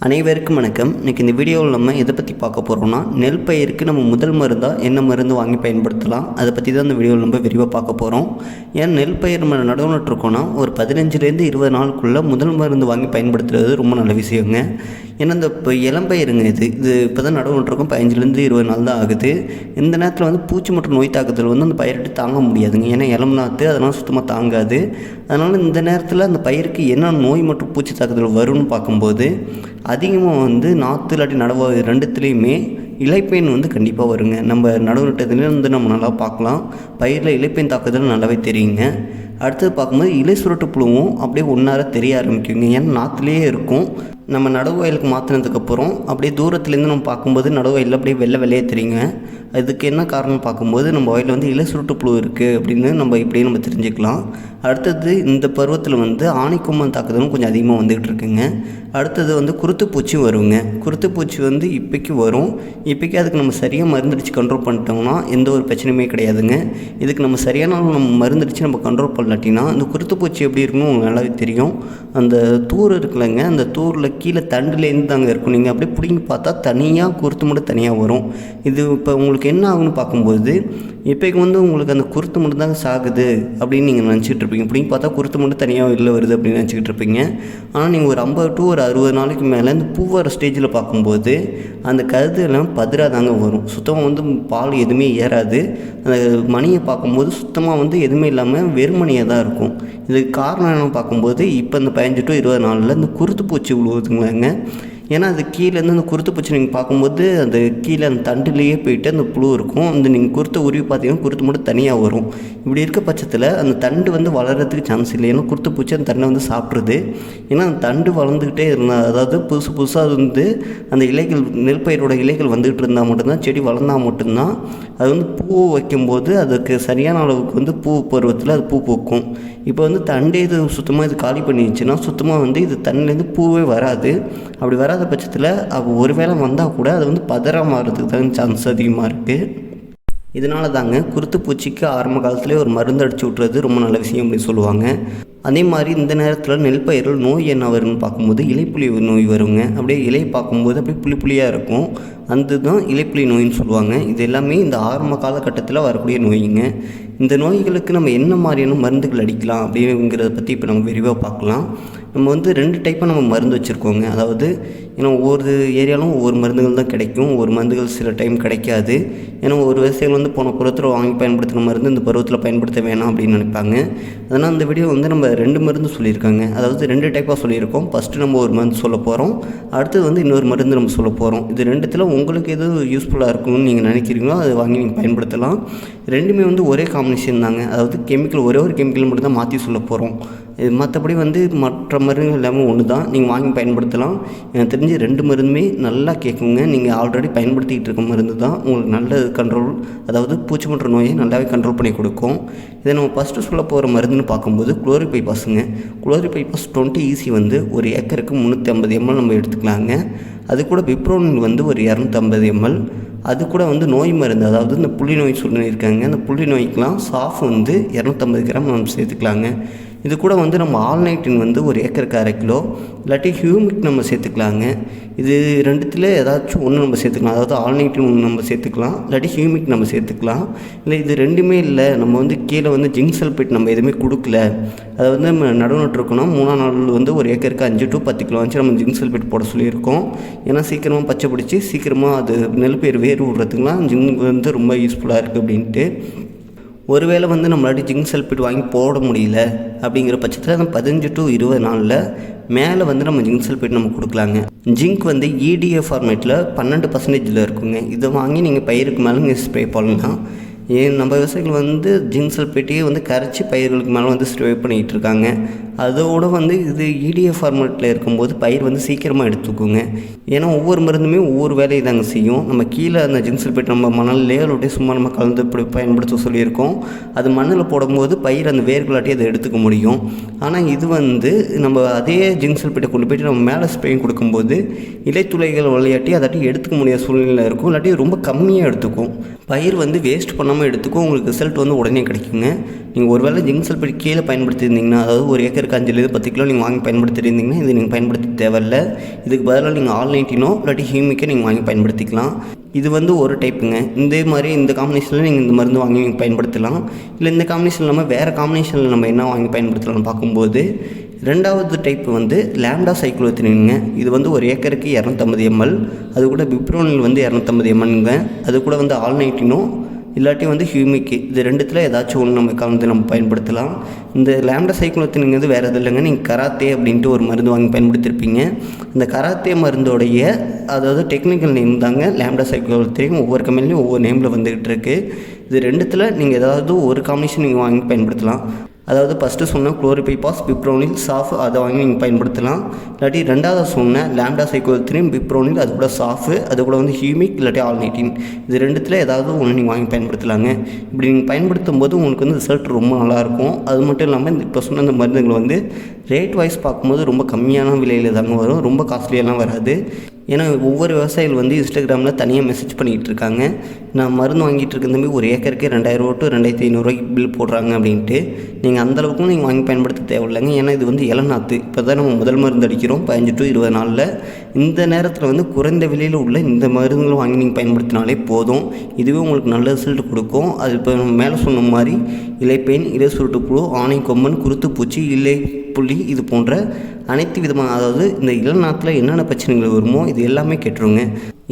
அனைவருக்கும் வணக்கம். இன்றைக்கி இந்த வீடியோவில் நம்ம எதை பற்றி பார்க்க போகிறோம்னா, நெல் பயிருக்கு நம்ம முதல் மருந்தாக என்ன மருந்து வாங்கி பயன்படுத்தலாம், அதை பற்றி தான் இந்த வீடியோவில் நம்ம விரிவாக பார்க்க போகிறோம். ஏன் நெல் பயிர் நம்ம நடவு நட்டுருக்கோன்னா ஒரு 15லேருந்து 20 நாளுக்குள்ளே முதல் மருந்து வாங்கி பயன்படுத்துகிறது ரொம்ப நல்ல விஷயங்க. ஏன்னா இந்த இப்போ இளம்பயிருங்க இது இப்போ தான் நடவு நட்டுருக்கோம், 15லேருந்து 20 நாள் தான் ஆகுது. இந்த நேரத்தில் வந்து பூச்சி மற்றும் நோய் தாக்குதல் வந்து அந்த பயிரிட்டு தாங்க முடியாதுங்க. ஏன்னா இளம் நாற்று அதனால் சுத்தமாக தாங்காது. அதனால் இந்த நேரத்தில் அந்த பயிருக்கு என்ன நோய் மற்றும் பூச்சி தாக்குதல் வரும்னு பார்க்கும்போது அதிகமாக வந்து நாற்று இல்லாட்டி நடவு ரெண்டுத்துலேயுமே இலைப்பேன் வந்து கண்டிப்பாக வருங்க. நம்ம நடவு நட்டதுலேயே வந்து நம்ம நல்லா பார்க்கலாம், பயிரில் இலைப்பேன் தாக்குதல் நல்லாவே தெரியுங்க. அடுத்தது பார்க்கும்போது இலை சுருட்டு புழுவும் அப்படியே ஒன்றார தெரிய ஆரம்பிக்குங்க. ஏன்னா நாற்றுலேயே இருக்கும். நம்ம நடவு வயலுக்கு மாற்றினதுக்கப்புறம் அப்படியே தூரத்துலேருந்து நம்ம பார்க்கும்போது நடவு வயலில் அப்படியே வெள்ளையே தெரியுங்க. அதுக்கு என்ன காரணம் பார்க்கும்போது நம்ம வயலில் வந்து இலை சுருட்டு புழு இருக்குது அப்படின்னு நம்ம தெரிஞ்சுக்கலாம். அடுத்தது இந்த பருவத்தில் வந்து ஆணிக்கொம்பன் தாக்குதலும் கொஞ்சம் அதிகமாக வந்துக்கிட்டு இருக்குங்க. அடுத்தது வந்து குருத்துப்பூச்சி வருங்க. குருத்துப்பூச்சி வந்து இப்போக்கி வரும். இப்போக்கி அதுக்கு நம்ம சரியாக மருந்தடிச்சு கண்ட்ரோல் பண்ணிட்டோம்னா எந்த ஒரு பிரச்சனையுமே கிடையாதுங்க. இதுக்கு நம்ம சரியான நம்ம மருந்தடிச்சு நம்ம கண்ட்ரோல் பண்ணலாட்டினா இந்த குருத்துப்பூச்சி எப்படி இருக்குன்னு உங்களுக்கு நல்லாவே தெரியும். அந்த தூர் இருக்குல்லங்க, அந்த தூரில் கீழே தண்டுலேருந்து தாங்க இருக்கும். நீங்கள் அப்படியே பிடிங்கி பார்த்தா தனியாக குருத்து மட்டும் தனியாக வரும். இது இப்போ உங்களுக்கு என்ன ஆகுன்னு பார்க்கும்போது இப்போக்கு வந்து உங்களுக்கு அந்த குருத்து மட்டும் தாங்க சாகுது அப்படின்னு நீங்கள் நினச்சிட்டு இருப்பீங்க. பிடிங்கி பார்த்தா குருத்து மட்டும் தனியாக வெளில வருது அப்படின்னு நினச்சிக்கிட்டு இருப்பீங்க. ஆனால் நீங்கள் ஒரு 50 to 60 நாளைக்கு மேலே இந்த பூ வர ஸ்டேஜில் பார்க்கும்போது அந்த கருது எல்லாம் பதிராதாங்க வரும். சுத்தமாக வந்து பால் எதுவுமே ஏறாது. அந்த மணியை பார்க்கும்போது சுத்தமாக வந்து எதுவுமே இல்லாமல் வெறுமணியாக தான் இருக்கும். இதுக்கு காரணம் என்னென்னு பார்க்கும்போது இப்போ இந்த 15 to 20 நாளில் இந்த குருத்து பூச்சி விழுவுதுங்களாங்க. ஏன்னா அது கீழேருந்து அந்த குருத்து பூச்சி நீங்கள் பார்க்கும்போது அந்த கீழே அந்த தண்டுலேயே போயிட்டு அந்த புழு இருக்கும். அந்த நீங்கள் குருத்தை உருவி பார்த்தீங்கன்னா குருத்து மட்டும் தனியாக வரும். இப்படி இருக்க பட்சத்தில் அந்த தண்டு வந்து வளர்கிறதுக்கு சான்ஸ் இல்லை. ஏன்னா குருத்து பூச்சி அந்த தண்டை வந்து சாப்பிட்ருது. ஏன்னா அந்த தண்டு வளர்ந்துக்கிட்டே இருந்தால், அதாவது புதுசாக அது வந்து அந்த இலைகள் நெல் பயிரோட இலைகள் வந்துகிட்டு இருந்தால் மட்டும்தான், செடி வளர்ந்தால் மட்டும்தான் அது வந்து பூ வைக்கும்போது அதுக்கு சரியான அளவுக்கு வந்து பூ பருவத்தில் அது பூ பூக்கும். இப்போ வந்து தண்டே இது சுத்தமாக இது காலி பண்ணிடுச்சுன்னா சுத்தமாக வந்து இது தண்ணிலேருந்து பூவே வராது. அப்படி வராத பட்சத்தில் ஒரு வேளை வந்தால் கூட அது வந்து பதறாக மாறுறதுக்கு தான் சான்ஸ் அதிகமாக இருக்குது. இதனால தாங்க குருத்து பூச்சிக்கு ஆரம்ப காலத்துலேயே ஒரு மருந்து அடிச்சு விட்றது ரொம்ப நல்ல விஷயம் அப்படின்னு சொல்லுவாங்க. அதே மாதிரி இந்த நேரத்தில் நெல் பயிர்கள் நோய் என்ன வரும்னு பார்க்கும்போது இலைப்புலி நோய் வருங்க. அப்படியே இலை பார்க்கும்போது அப்படியே புளியாக இருக்கும். அந்த தான் இலைப்புலி நோயின்னு சொல்லுவாங்க. இது எல்லாமே இந்த ஆரம்ப காலகட்டத்தில் வரக்கூடிய நோய்ங்க. இந்த நோய்களுக்கு நம்ம என்ன மாதிரியான மருந்துகள் அடிக்கலாம் அப்படிங்கிறத பற்றி இப்போ நம்ம விரிவாக பார்க்கலாம். நம்ம வந்து 2 டைப்பாக நம்ம மருந்து வச்சுருக்கோங்க. அதாவது ஏன்னா ஒவ்வொரு ஏரியாலும் ஒவ்வொரு மருந்துகள் தான் கிடைக்கும். ஒரு மருந்துகள் சில டைம் கிடைக்காது. ஏன்னா ஒரு விவசாயிகள் வந்து போன பருவத்தில் வாங்கி பயன்படுத்தின மருந்து இந்த பருவத்தில் பயன்படுத்த வேணாம் அப்படின்னு நினைப்பாங்க. அதனால் இந்த வீடியோ வந்து நம்ம 2 மருந்து சொல்லியிருக்காங்க. அதாவது 2 டைப்பாக சொல்லியிருக்கோம். ஃபஸ்ட்டு நம்ம ஒரு மருந்து சொல்ல போகிறோம், அடுத்தது வந்து இன்னொரு மருந்து நம்ம சொல்ல போகிறோம். இது 2த்தில் உங்களுக்கு எது யூஸ்ஃபுல்லாக இருக்கும்னு நீங்கள் நினைக்கிறீங்களோ அதை வாங்கி நீங்கள் பயன்படுத்தலாம். 2மே வந்து ஒரே காம்பினேஷன் தாங்க. அதாவது கெமிக்கல் ஒரே ஒரு கெமிக்கல் மட்டும் தான் மாற்றி சொல்ல போகிறோம். இது மற்றபடி வந்து மற்ற மருந்துகள் எல்லாமே ஒன்று தான், நீங்கள் வாங்கி பயன்படுத்தலாம். எனக்கு தெரிஞ்சு 2 மருந்துமே நல்லா கேட்குங்க. நீங்கள் ஆல்ரெடி பயன்படுத்திக்கிட்டு இருக்க மருந்து தான் உங்களுக்கு நல்ல கண்ட்ரோல், அதாவது பூச்சி மற்றும் நோயை நல்லாவே கண்ட்ரோல் பண்ணி கொடுக்கும். இதை நம்ம ஃபஸ்ட்டு சொல்ல போகிற மருந்துன்னு பார்க்கும்போது குளோரிபைபாஸுங்க. குளோரிபைபாஸ் 20 EC வந்து ஒரு ஏக்கருக்கு 350 ml நம்ம எடுத்துக்கலாங்க. அது கூட பிப்ரோனில் வந்து ஒரு 250 ml. அது கூட வந்து நோய் மருந்து, அதாவது இந்த புள்ளி நோய் சொல்லியிருக்காங்க. அந்த புள்ளி நோய்க்கெலாம் சாஃப் வந்து 250 கிராம் நம்ம சேர்த்துக்கலாங்க. இது கூட வந்து நம்ம ஆல்நைட்டின் வந்து ஒரு ஏக்கருக்கு 1/2 கிலோ, இல்லாட்டி ஹியூமிக் நம்ம சேர்த்துக்கலாங்க. இது 2த்தில் ஏதாச்சும் ஒன்று நம்ம சேர்த்துக்கலாம். அதாவது ஆல்நைட்டின் ஒன்று நம்ம சேர்த்துக்கலாம், இல்லாட்டி ஹியூமிக் நம்ம சேர்த்துக்கலாம். இல்லை இது 2மே இல்லை, நம்ம வந்து கீழே வந்து ஜிங்க் சல்பேட் நம்ம எதுவுமே கொடுக்கல, அதை வந்து நம்ம நடவு நட்டுருக்கோன்னா 3ஆம் நாள் வந்து ஒரு ஏக்கருக்கு 5 to 10 கிலோ வச்சு நம்ம ஜிங்க் சல்பேட் போட சொல்லியிருக்கோம். ஏன்னா சீக்கிரமாக பச்சை பிடிச்சி சீக்கிரமாக அது நெல் பயிர் வேர் விடுறதுக்குலாம் ஜிங்க் வந்து ரொம்ப யூஸ்ஃபுல்லாக இருக்குது அப்படின்ட்டு. ஒருவேளை வந்து நம்மளாட்டி ஜிங்க் சல்பேட் வாங்கி போட முடியல அப்படிங்கிற பட்சத்தில் அந்த 15 to 20 நாளில் மேலே வந்து நம்ம ஜிங்க் சல்பேட் நம்ம கொடுக்கலாங்க. ஜிங்க் வந்து EDA ஃபார்மேட்டில் 12% இருக்குங்க. இதை வாங்கி நீங்கள் பயிருக்கு மேலே நீங்கள் ஸ்ப்ரே பண்ணலாம். நம்ம விவசாயிகள் வந்து ஜிங்க் சல்பேட்டையே வந்து கரைச்சி பயிர்களுக்கு மேலே வந்து ஸ்ப்ரே பண்ணிகிட்டு இருக்காங்க. அதோடு வந்து இது EDA ஃபார்மேட்டில் இருக்கும்போது பயிர் வந்து சீக்கிரமாக எடுத்துக்குங்க. ஏன்னா ஒவ்வொரு மருந்துமே ஒவ்வொரு வேலையை தாங்க செய்யும். நம்ம கீழே அந்த ஜிங்க் சல்பேட் நம்ம மணல்லையே அப்படியே சும்மா நம்ம கலந்து பயன்படுத்த சொல்லியிருக்கோம். அது மண்ணில் போடும்போது பயிர் அந்த வேர்களாட்டி அதை எடுத்துக்க முடியும். ஆனால் இது வந்து நம்ம அதே ஜிங்க் சல்பேட்டை கொண்டு போய்ட்டு நம்ம மேலே ஸ்ப்ரேயும் கொடுக்கும்போது இலைத்துளைகள் விளையாட்டி அதாட்டி எடுத்துக்க முடியாத சூழ்நிலை இருக்கும். இல்லாட்டி ரொம்ப கம்மியாக எடுத்துக்கும். பயிர் வந்து வேஸ்ட் பண்ணாமல் எடுத்துக்கும். உங்களுக்கு ரிசல்ட் வந்து உடனே கிடைக்குங்க. நீங்கள் ஒருவேளை ஜிங்க் சல்ஃபேட் கீழே பயன்படுத்தியிருந்தீங்கன்னா, அதாவது ஒரு ஏக்கருக்கு 5 10 கிலோ நீங்கள் வாங்கி பயன்படுத்தியிருந்தீங்கன்னா இது நீங்கள் பயன்படுத்த தேவையில்லை. இதுக்கு பதிலாக நீங்கள் ஆல்-19 இல்லாட்டி ஹியூமிக்கை நீங்கள் வாங்கி பயன்படுத்திக்கலாம். இது வந்து ஒரு டைப்புங்க. இதே மாதிரி இந்த காம்பினேஷனில் நீங்கள் இந்த மருந்து வாங்கி நீங்கள் பயன்படுத்தலாம். இல்லை இந்த காம்பினேஷன் இல்லாமல் வேறு காம்பினேஷனில் நம்ம என்ன வாங்கி பயன்படுத்தலாம்னு பார்க்கும்போது, ரெண்டாவது டைப் வந்து லாம்டா சைக்ளோத்ரினுங்க. இது வந்து ஒரு ஏக்கருக்கு 250 ml, அது கூட பிப்ரோனில் வந்து 250 mlங்க. அது கூட வந்து ஆல்-19 இல்லாட்டி வந்து ஹியூமிக், இது ரெண்டுத்தில் ஏதாச்சும் ஒன்று நம்ம கலந்து நம்ம பயன்படுத்தலாம். இந்த லாம்டா சைக்ளோத்ரினுங்கிறது வேறு எதுவும் இல்லைங்க. நீங்கள் கராத்தே அப்படின்ட்டு ஒரு மருந்து வாங்கி பயன்படுத்தியிருப்பீங்க. அந்த கராத்தே மருந்தோடைய அதாவது டெக்னிக்கல் நேம் தாங்க லாம்டா சைக்ளோத்ரின். ஒவ்வொரு கம்பெனிலையும் ஒவ்வொரு நேமில் வந்துக்கிட்டு இருக்குது. இது ரெண்டுத்தில் நீங்கள் ஏதாவது ஒரு காம்பினேஷன் நீங்கள் வாங்கி பயன்படுத்தலாம். அதாவது ஃபஸ்ட்டு சொன்ன குளோரிபைபாஸ், பிப்ரோனில், சாஃப் அதை வாங்கி நீங்கள் பயன்படுத்தலாம். இல்லாட்டி ரெண்டாவது சொன்ன லாம்டா சைக்ளோத்ரின், பிப்ரோனில், அது கூட சாஃபு, அது கூட வந்து ஹியூமிக் இல்லாட்டி ஆல்-19, இது ரெண்டுத்தில் ஏதாவது ஒன்று நீங்கள் வாங்கி பயன்படுத்தலாங்க. இப்படி நீங்கள் பயன்படுத்தும் போது உங்களுக்கு வந்து ரிசல்ட் ரொம்ப நல்லாயிருக்கும். அது மட்டும் இல்லாமல் இப்போ சொன்ன இந்த மருந்துகள் வந்து ரேட் வைஸ் பார்க்கும்போது ரொம்ப கம்மியான விலையில் தாங்க வரும், ரொம்ப காஸ்ட்லியெல்லாம் வராது. ஏன்னா ஒவ்வொரு விவசாயிகள் வந்து இன்ஸ்டாகிராமில் தனியாக மெசேஜ் பண்ணிகிட்டு இருக்காங்க, நான் மருந்து வாங்கிட்டு இருக்க தம்பி ஒரு ஏக்கருக்கு 2000 to 2500 பில் போடுறாங்க அப்படின்ட்டு. நீங்கள் அந்தளவுக்கும் நீங்கள் வாங்கி பயன்படுத்த தேவையில்லைங்க. ஏன்னா இது வந்து இளநாற்று, இப்போ தான் நம்ம முதல் மருந்து அடிக்கிறோம் 15 to 20 நாளில். இந்த நேரத்தில் வந்து குறைந்த விலையில் உள்ள இந்த மருந்துகளை வாங்கி நீங்கள் பயன்படுத்தினாலே போதும். இதுவே உங்களுக்கு நல்ல ரிசல்ட் கொடுக்கும். அது இப்போ நம்ம மேலே சொன்ன மாதிரி இலைப்பேன், இலை சுருட்டு புழு, ஆணை கொம்பன், குருத்துப்பூச்சி, இலை புள்ளி, இது போன்ற அனைத்து விதமான அதாவது இந்த இளநாட்டில் என்னென்ன பிரச்சனைகள் வருமோ இது எல்லாமே கெட்டுருங்க.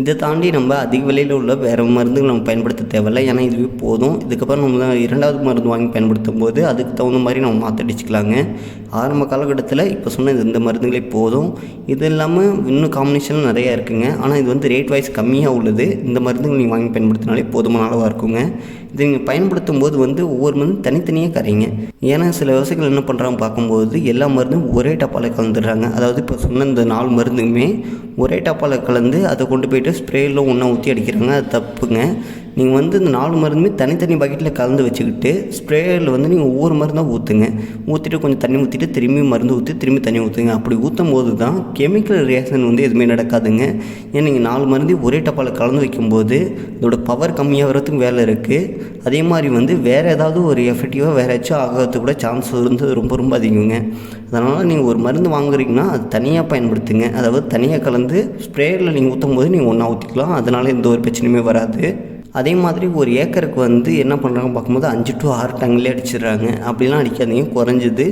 இதை தாண்டி நம்ம அதிக விலையில் உள்ள வேறு மருந்துகள் நம்ம பயன்படுத்த தேவையில்லை. ஏன்னா இதுவே போதும். இதுக்கப்புறம் நம்ம இரண்டாவது மருந்து வாங்கி பயன்படுத்தும் போது அதுக்கு தகுந்த மாதிரி நம்ம மாற்றடிச்சிக்கலாங்க. ஆரம்ப காலகட்டத்தில் இப்போ சொன்ன இந்த மருந்துகளே போதும். இது இல்லாமல் இன்னும் காம்பினேஷன் நிறையா இருக்குங்க. ஆனால் இது வந்து ரேட் வைஸ் கம்மியாக உள்ளது. இந்த மருந்துகள் நீங்கள் வாங்கி பயன்படுத்தினாலே போதுமான அளவாக இருக்குங்க. இது நீங்கள் பயன்படுத்தும் போது வந்து ஒவ்வொரு மருந்து தனித்தனியாக கரைங்க. ஏன்னா சில விவசாயிகள் என்ன பண்ணுறாங்க பார்க்கும்போது எல்லா மருந்தும் ஒரே டப்பாவில் கலந்துடுறாங்க. அதாவது இப்போ சொன்ன இந்த 4 மருந்துமே ஒரே டப்பாவில் கலந்து அதை கொண்டு போய்ட்டு ஸ்ப்ரேயில் ஒன்றா ஊற்றி அடிக்கிறாங்க. அது தப்புங்க. நீங்கள் வந்து இந்த 4 மருந்துமே தனித்தனி பக்கெட்டில் கலந்து வச்சுக்கிட்டு ஸ்ப்ரேயரில் வந்து நீங்கள் ஒவ்வொரு மருந்தாக ஊற்றுங்க. ஊற்றிட்டு கொஞ்சம் தண்ணி ஊற்றிட்டு திரும்பி மருந்து ஊற்றி திரும்பி தண்ணி ஊற்றுங்க. அப்படி ஊற்றும் போது தான் கெமிக்கல் ரியாக்ஷன் வந்து எதுவுமே நடக்காதுங்க. ஏன்னா நீங்கள் 4 மருந்தையும் ஒரே டப்பாவில் கலந்து வைக்கும்போது இதோட பவர் கம்மியாகிறதுக்கு வேலை இருக்குது. அதே மாதிரி வந்து வேறு ஏதாவது ஒரு எஃபெக்டிவாக வேறு ஏதாச்சும் ஆகிறதுக்கு கூட சான்ஸ் வந்து ரொம்ப ரொம்ப அதிகங்க. அதனால் நீங்கள் ஒரு மருந்து வாங்குறீங்கன்னா அது தனியாக பயன்படுத்துங்க. அதாவது தனியாக கலந்து ஸ்ப்ரேயரில் நீங்கள் ஊற்றும் போது நீங்கள் ஒன்றா ஊற்றிக்கலாம். அதனால் எந்த ஒரு பிரச்சனையுமே வராது. அதே மாதிரி ஒரு ஏக்கருக்கு வந்து என்ன பண்ணுறாங்க பார்க்கும்போது 5 to 6 டேங்க்லேயே அடிச்சிடுறாங்க. அப்படிலாம் அடிக்காதீங்க. குறைஞ்சது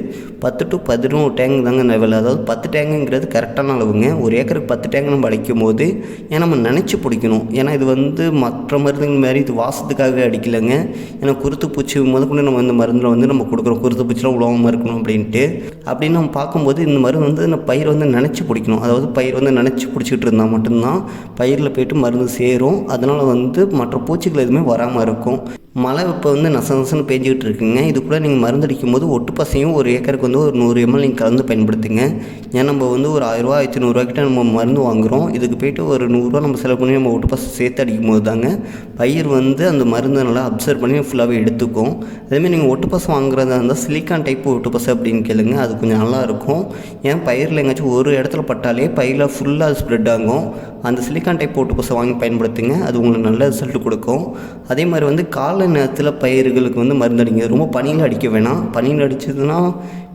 10 to 11 டேங்க் தாங்க லெவல். அதாவது 10 டேங்குங்கிறது கரெக்டான அளவுங்க. ஒரு ஏக்கருக்கு 10 டேங்க் நம்ம அடிக்கும் போது ஏன்னா நம்ம நினச்சி பிடிக்கணும். ஏன்னா இது வந்து மற்ற மருந்துகள் மாதிரி இது வாசத்துக்காக அடிக்கலைங்க. ஏன்னா குருத்து பூச்சி முதற்கொண்டு நம்ம இந்த மருந்தில் வந்து நம்ம கொடுக்குறோம், குருத்து பூச்சிலாம் உலகமாக இருக்கணும் அப்படின்ட்டு. அப்படின்னு நம்ம பார்க்கும்போது இந்த மருந்து வந்து இந்த பயிர் வந்து நினச்சி பிடிக்கணும். அதாவது பயிர் வந்து நினச்சி பிடிச்சிக்கிட்டு இருந்தால் மட்டும்தான் பயிரில் போய்ட்டு மருந்து சேரும். அதனால் வந்து மற்ற பூச்சிகள் எதுவுமே வராமல் இருக்கும். மழை இப்போ வந்து நசன்னு பேஞ்சிக்கிட்டு இருக்குங்க. இது கூட நீங்கள் மருந்தடிக்கும் போது ஒட்டு பசையும் ஒரு ஏக்கருக்கு வந்து ஒரு 100 ml நீங்கள் கலந்து பயன்படுத்துங்க. ஏன்னா நம்ம வந்து ஒரு 1000 ரூபா 1100 ரூபாய்க்கிட்ட நம்ம மருந்து வாங்குகிறோம். இதுக்கு போய்ட்டு ஒரு 100 ரூபா நம்ம செலவு பண்ணி நம்ம ஒட்டு பசை சேர்த்து அடிக்கும் போது தாங்க பயிர் வந்து அந்த மருந்தை நல்லா அப்சர்வ் பண்ணி ஃபுல்லாகவே எடுத்துக்கும். அதேமாதிரி நீங்கள் ஒட்டு பசை வாங்குறதா இருந்தால் சிலிக்கான் டைப் ஒட்டு பசை அப்படின்னு கேளுங்க. அது கொஞ்சம் நல்லாயிருக்கும். ஏன் பயிரில் எங்கேயாச்சும் ஒரு இடத்துல பட்டாலே பயிரில் ஃபுல்லாக அது ஸ்ப்ரெட் ஆகும். அந்த சிலிக்கான் டைப் ஒட்டு பசை வாங்கி பயன்படுத்துங்க. அது உங்களுக்கு நல்ல ரிசல்ட் கொடுக்கும். அதே மாதிரி வந்து காலை நேரத்தில் பயிர்களுக்கு வந்து மருந்தடிங்க. ரொம்ப பனியில் அடிக்க வேணாம். பனியில் அடிச்சதுன்னா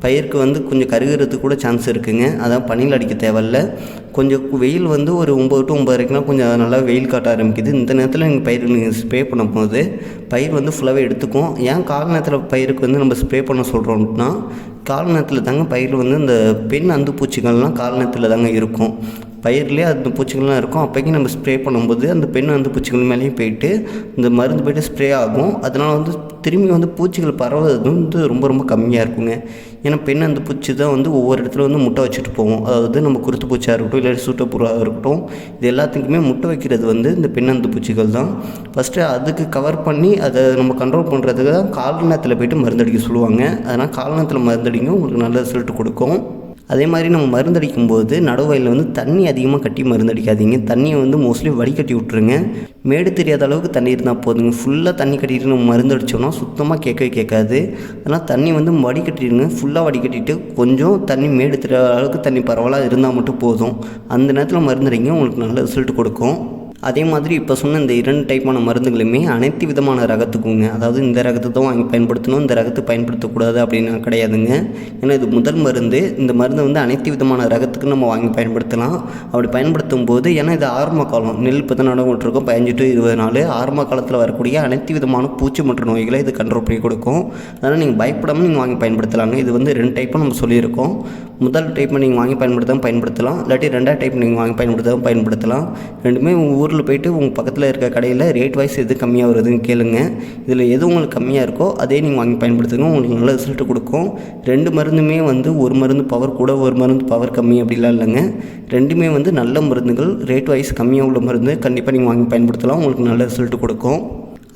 பயிருக்கு வந்து கொஞ்சம் கருகிறதுக்கு கூட சான்ஸ் இருக்குங்க. அதான் பனியில் அடிக்க தேவையில்ல. கொஞ்சம் வெயில் வந்து ஒரு 9 to 9:30 கொஞ்சம் நல்லா வெயில் காட்ட ஆரம்பிக்குது. இந்த நேரத்தில் நீங்கள் பயிருக்கு நீங்கள் ஸ்ப்ரே பண்ணும்போது பயிர் வந்து ஃபுல்லாகவே எடுத்துக்கும். ஏன் கால நேரத்தில் பயிருக்கு வந்து நம்ம ஸ்ப்ரே பண்ண சொல்கிறோம்னா கால நேரத்தில் தாங்க பயிரில் வந்து இந்த பெண் அந்து பூச்சிகள்லாம் கால நேரத்தில் தாங்க இருக்கும். பயிர்லேயே அந்த பூச்சிகள்லாம் இருக்கும். அப்போக்கி நம்ம ஸ்ப்ரே பண்ணும்போது அந்த பெண் அந்த பூச்சிகள் மேலேயும் போயிட்டு இந்த மருந்து போய்ட்டு ஸ்ப்ரே ஆகும். அதனால் வந்து திரும்பி வந்து பூச்சிகள் பரவுறது வந்து ரொம்ப ரொம்ப கம்மியாக இருக்குங்க. ஏன்னா பெண் அந்த பூச்சி தான் வந்து ஒவ்வொரு இடத்துல வந்து முட்டை வச்சுட்டு போவோம். அதாவது நம்ம குருத்து பூச்சியாக இருக்கட்டும் இல்லை சூட்டப்புறாக இருக்கட்டும், இது எல்லாத்துக்குமே முட்டை வைக்கிறது வந்து இந்த பெண் அந்த பூச்சிகள் தான். ஃபஸ்ட்டு அதுக்கு கவர் பண்ணி அதை நம்ம கண்ட்ரோல் பண்ணுறதுக்கு தான் கால நேரத்தில் போய்ட்டு மருந்தடிக்க சொல்லுவாங்க. அதனால் கால நேரத்தில் மருந்தடிங்க உங்களுக்கு நல்ல ரிசல்ட் கொடுக்கும். அதே மாதிரி நம்ம மருந்தடிக்கும்போது நடுவயலில் வந்து தண்ணி அதிகமாக கட்டி மருந்தடிக்காதீங்க. தண்ணியை வந்து மோஸ்ட்லி வடிகட்டி விட்ருங்க. மேடு தெரியாத அளவுக்கு தண்ணி இருந்தால் போதுங்க. ஃபுல்லாக தண்ணி கட்டிட்டு நம்ம மருந்தடிச்சோம்னா சுத்தமாக கேட்காது. அதனால் தண்ணி வந்து வடிகட்டிடுங்க. ஃபுல்லாக வடிகட்டிட்டு கொஞ்சம் தண்ணி மேடு தெரியாத அளவுக்கு தண்ணி பரவலாக இருந்தால் மட்டும் போதும். அந்த நேரத்தில் மருந்தடிங்க உங்களுக்கு நல்ல ரிசல்ட் கொடுக்கும். அதே மாதிரி இப்போ சொன்ன இந்த 2 டைப்பான மருந்துகளுமே அனைத்து விதமான ரகத்துக்குங்க. அதாவது இந்த ரகத்தை தான் வாங்கி பயன்படுத்தணும், இந்த ரகத்தை பயன்படுத்தக்கூடாது அப்படின்னு கிடையாதுங்க. ஏன்னா இது முதல் மருந்து. இந்த மருந்தை வந்து அனைத்து விதமான ரகத்துக்கு நம்ம வாங்கி பயன்படுத்தலாம். அப்படி பயன்படுத்தும் போது ஏன்னா இது ஆரம்ப காலம், நெல் இப்போ தான் நடவு விட்டுருக்கோம், 15 to 20 நாள். ஆரம்ப காலத்தில் வரக்கூடிய அனைத்து விதமான பூச்சி மற்றும் நோய்களை இது கண்ட்ரோல் பண்ணி கொடுக்கும். அதனால் நீங்கள் பயப்படாமல் நீங்கள் வாங்கி பயன்படுத்தலாங்க. இது வந்து 2 டைப்பாக நம்ம சொல்லியிருக்கோம். முதல் டைப்பை நீங்கள் வாங்கி பயன்படுத்தலாம், இல்லாட்டி 2வது டைப் நீங்கள் வாங்கி பயன்படுத்தலாம். ரெண்டுமே ஊரில் போய்ட்டு உங்கள் பக்கத்தில் இருக்க கடையில் ரேட் வைஸ் எது கம்மியாக வருதுன்னு கேளுங்க. இதில் எது உங்களுக்கு கம்மியாக இருக்கோ அதே நீங்கள் வாங்கி பயன்படுத்துங்க, உங்களுக்கு நல்ல ரிசல்ட் கொடுக்கும். 2 மருந்துமே வந்து ஒரு மருந்து பவர் கூட ஒரு மருந்து பவர் கம்மி அப்படிலாம் இல்லைங்க. ரெண்டுமே வந்து நல்ல மருந்துகள், ரேட் வைஸ் கம்மியாக உள்ள மருந்து கண்டிப்பாக நீங்கள் வாங்கி பயன்படுத்தலாம், உங்களுக்கு நல்ல ரிசல்ட் கொடுக்கும்.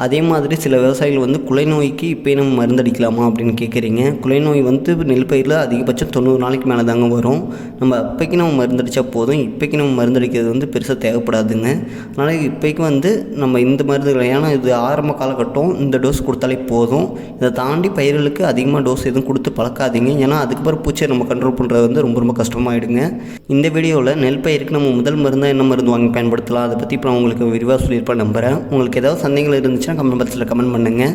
அதே மாதிரி சில விவசாயிகள் வந்து குலை நோய்க்கு இப்போ நம்ம மருந்தடிக்கலாமா அப்படின்னு கேட்குறீங்க. குலை நோய் வந்து நெல் பயிரில் அதிகபட்சம் 90 நாளைக்கு மேலே தாங்க வரும். நம்ம அப்போக்கி நம்ம மருந்தடித்தா போதும், இப்போக்கி நம்ம மருந்தடிக்கிறது வந்து பெருசாக தேவைப்படாதுங்க. அதனால் இப்போக்கி வந்து நம்ம இந்த மருந்துகளை, ஏன்னா இது ஆரம்ப காலகட்டம், இந்த டோஸ் கொடுத்தாலே போதும். இதை தாண்டி பயிர்களுக்கு அதிகமாக டோஸ் எதுவும் கொடுத்து பழக்காதீங்க. ஏன்னா அதுக்கப்புறம் பூச்சியை நம்ம கண்ட்ரோல் பண்ணுறது வந்து ரொம்ப ரொம்ப கஷ்டமாயிடுங்க. இந்த வீடியோவில் நெல் பயிருக்கு நம்ம முதல் மருந்தாக என்ன மருந்து வாங்கி பயன்படுத்தலாம் அதை பற்றி இப்போ நான் உங்களுக்கு விரிவாக சொல்லியிருப்பேன் நம்புகிறேன். உங்களுக்கு ஏதாவது சந்தேகங்கள் இருந்துச்சு கமெண்ட் பாக்ஸில் கமெண்ட் பண்ணுங்கள்.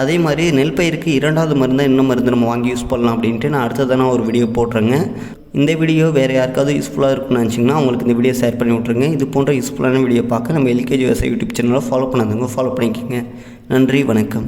அதே மாதிரி நெல் பயிருக்கு 2வது மருந்தாக என்ன மருந்து நம்ம வாங்கி யூஸ் பண்ணலாம் அப்படின்ட்டு நான் அடுத்ததான ஒரு வீடியோ போடுறேங்க. இந்த வீடியோ வேறு யாருக்காவது யூஸ்ஃபுல்லாக இருக்குன்னு நினச்சிங்கன்னா அவங்களுக்கு இந்த வீடியோ ஷேர் பண்ணி விட்ருங்க. இது போன்ற யூஸ்ஃபுல்லான வீடியோ பார்க்க நம்ம LKG விவசாய யூடியூப் சேனலை ஃபாலோ பண்ணாதவங்க ஃபாலோ பண்ணிக்கோங்க. நன்றி, வணக்கம்.